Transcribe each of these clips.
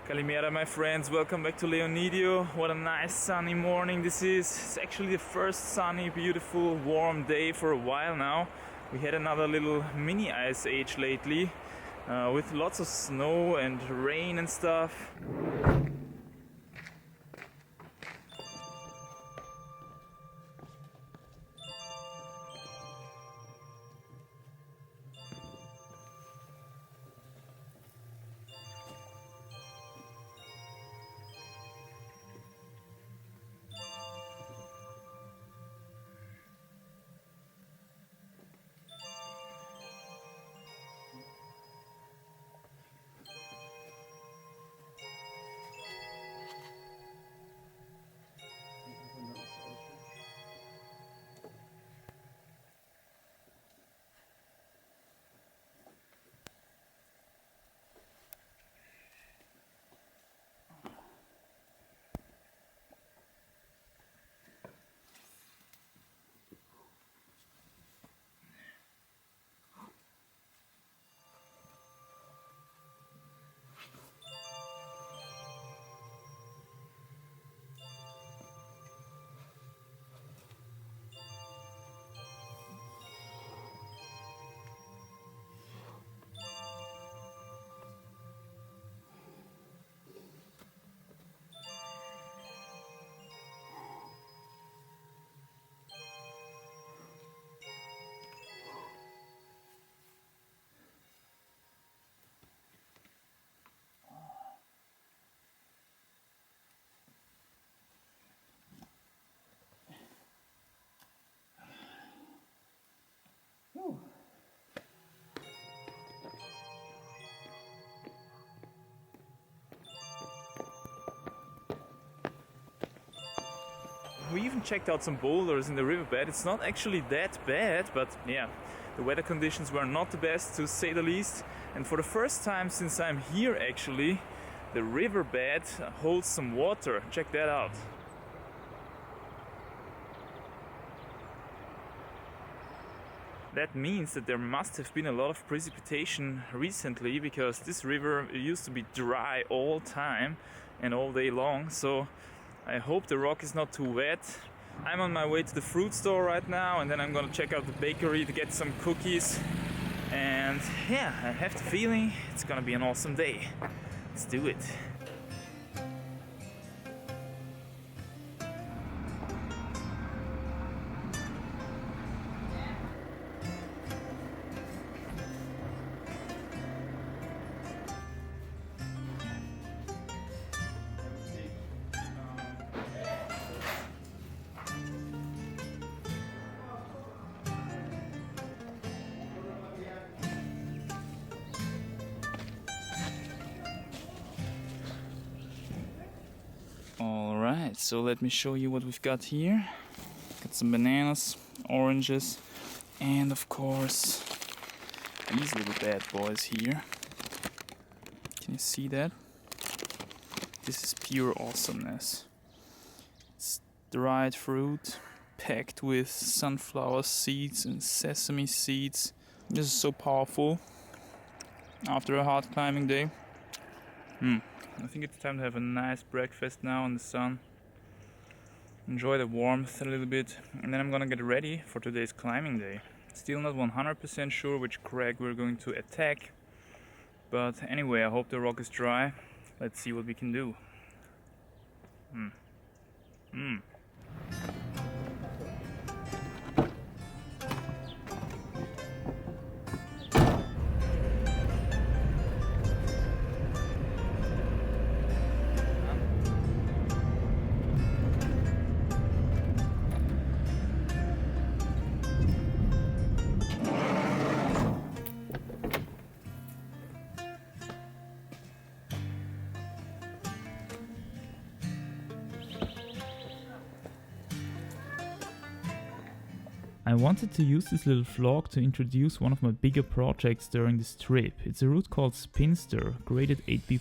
Kalimera, my friends, welcome back to Leonidio. What a nice sunny morning this is. It's actually the first sunny, beautiful, warm day for a while now. We had another little mini ice age lately with lots of snow and rain and stuff. We even checked out some boulders in the riverbed. It's not actually that bad, but yeah, the weather conditions were not the best, to say the least. And for the first time since I'm here, actually, the riverbed holds some water. Check that out. That means that there must have been a lot of precipitation recently, because this river used to be dry all time and all day long. So I hope the rock is not too wet. I'm on my way to the fruit store right now, and then I'm gonna check out the bakery to get some cookies. And yeah, I have the feeling it's gonna be an awesome day. Let's do it. Alright, so let me show you what we've got here. Got some bananas, oranges, and of course these little bad boys here. Can you see that? This is pure awesomeness. It's dried fruit packed with sunflower seeds and sesame seeds. This is so powerful after a hard climbing day. I think it's time to have a nice breakfast now in the sun. Enjoy the warmth a little bit, and then I'm gonna get ready for today's climbing day. Still not 100% sure which crag we're going to attack, but anyway, I hope the rock is dry. Let's see what we can do. I wanted to use this little vlog to introduce one of my bigger projects during this trip. It's a route called Spinster, graded 8B+,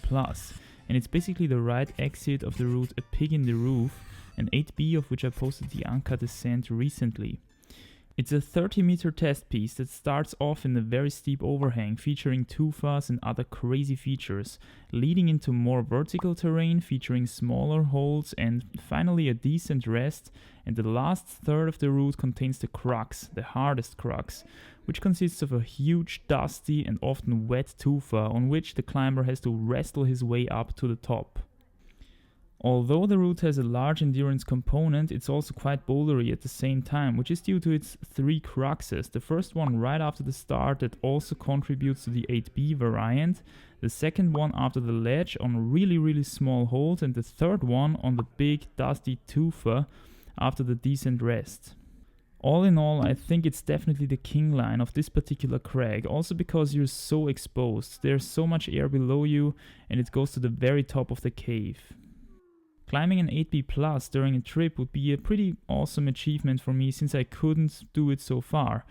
and it's basically the right exit of the route A Pig in the Roof, and 8B of which I posted the uncut descent recently. It's a 30-meter test piece that starts off in a very steep overhang featuring tufas and other crazy features, leading into more vertical terrain featuring smaller holes and finally a decent rest, and the last third of the route contains the crux, the hardest crux, which consists of a huge dusty and often wet tufa on which the climber has to wrestle his way up to the top. Although the route has a large endurance component, it's also quite bouldery at the same time, which is due to its 3 cruxes. The first one right after the start that also contributes to the 8B variant, the second one after the ledge on really small holes, and the third one on the big dusty tufa after the decent rest. All in all, I think it's definitely the king line of this particular crag, also because you're so exposed, there's so much air below you and it goes to the very top of the cave. Climbing an 8B Plus during a trip would be a pretty awesome achievement for me since I couldn't do it so far.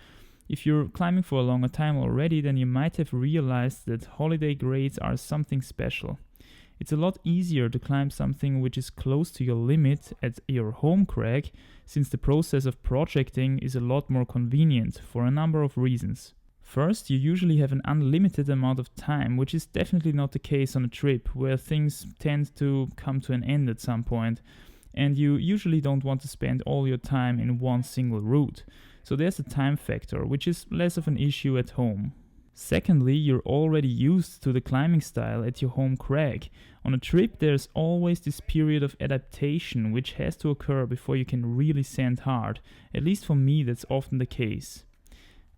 If you're climbing for a longer time already, then you might have realized that holiday grades are something special. It's a lot easier to climb something which is close to your limit at your home crag, since the process of projecting is a lot more convenient for a number of reasons. First, you usually have an unlimited amount of time, which is definitely not the case on a trip, where things tend to come to an end at some point, and you usually don't want to spend all your time in one single route. So there's a time factor, which is less of an issue at home. Secondly, you're already used to the climbing style at your home crag. On a trip, there's always this period of adaptation which has to occur before you can really sand hard. At least for me, that's often the case.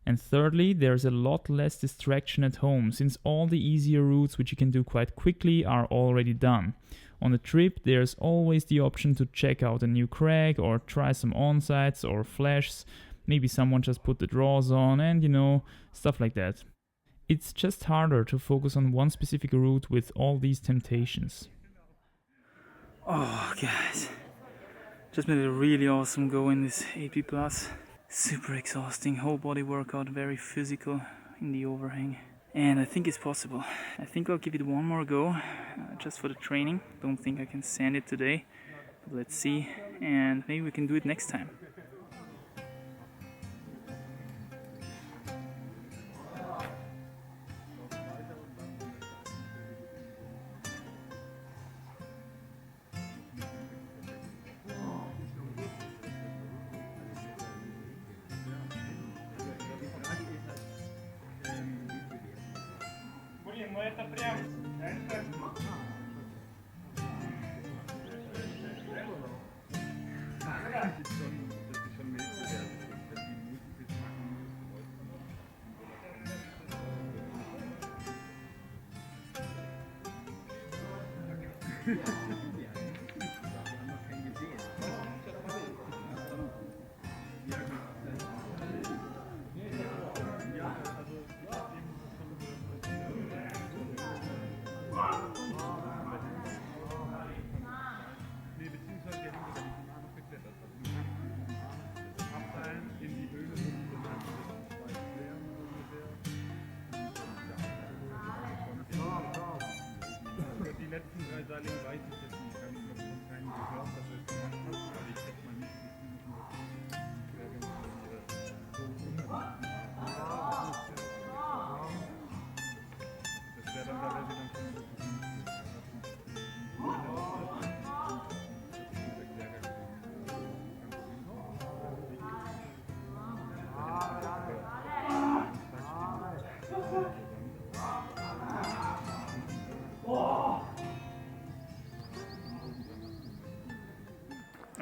And thirdly, there's a lot less distraction at home, since all the easier routes which you can do quite quickly are already done. On a trip, there's always the option to check out a new crag or try some onsites or flashes, maybe someone just put the draws on and stuff like that. It's just harder to focus on one specific route with all these temptations. Oh guys, just made a really awesome go in this 8B Plus. Super exhausting, whole body workout, very physical in the overhang. And I think it's possible. I think I'll give it one more go, just for the training. Don't think I can sand it today, but let's see. And maybe we can do it next time.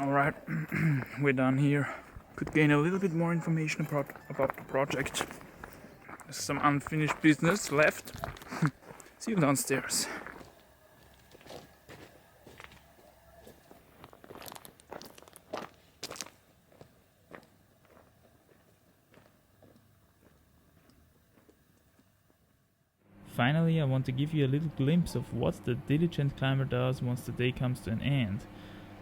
Alright, we're done here. Could gain a little bit more information about the project. There's some unfinished business left. See you downstairs. Finally, I want to give you a little glimpse of what the diligent climber does once the day comes to an end.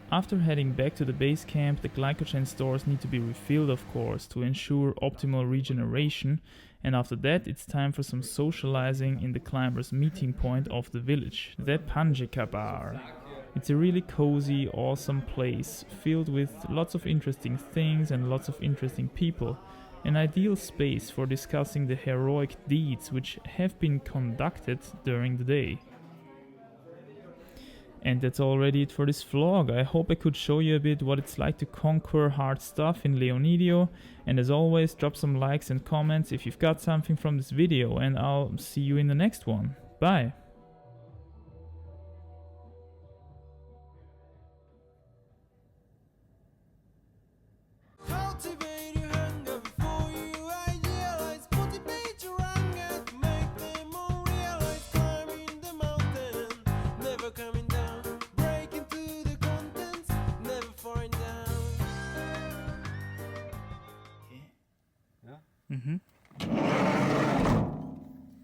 After heading back to the base camp, the glycogen stores need to be refilled, of course, to ensure optimal regeneration, and after that it's time for some socializing in the climbers' meeting point of the village, the Panjika bar. It's a really cozy, awesome place, filled with lots of interesting things and lots of interesting people. An ideal space for discussing the heroic deeds which have been conducted during the day. And that's already it for this vlog. I hope I could show you a bit what it's like to conquer hard stuff in Leonidio. And as always, drop some likes and comments if you've got something from this video, and I'll see you in the next one. Bye! Cultivate your hunger before you idealize. Motivate your anger to make them all realize. Climbing the mountain, never coming down. Breaking through the contents, never falling down. Mhm.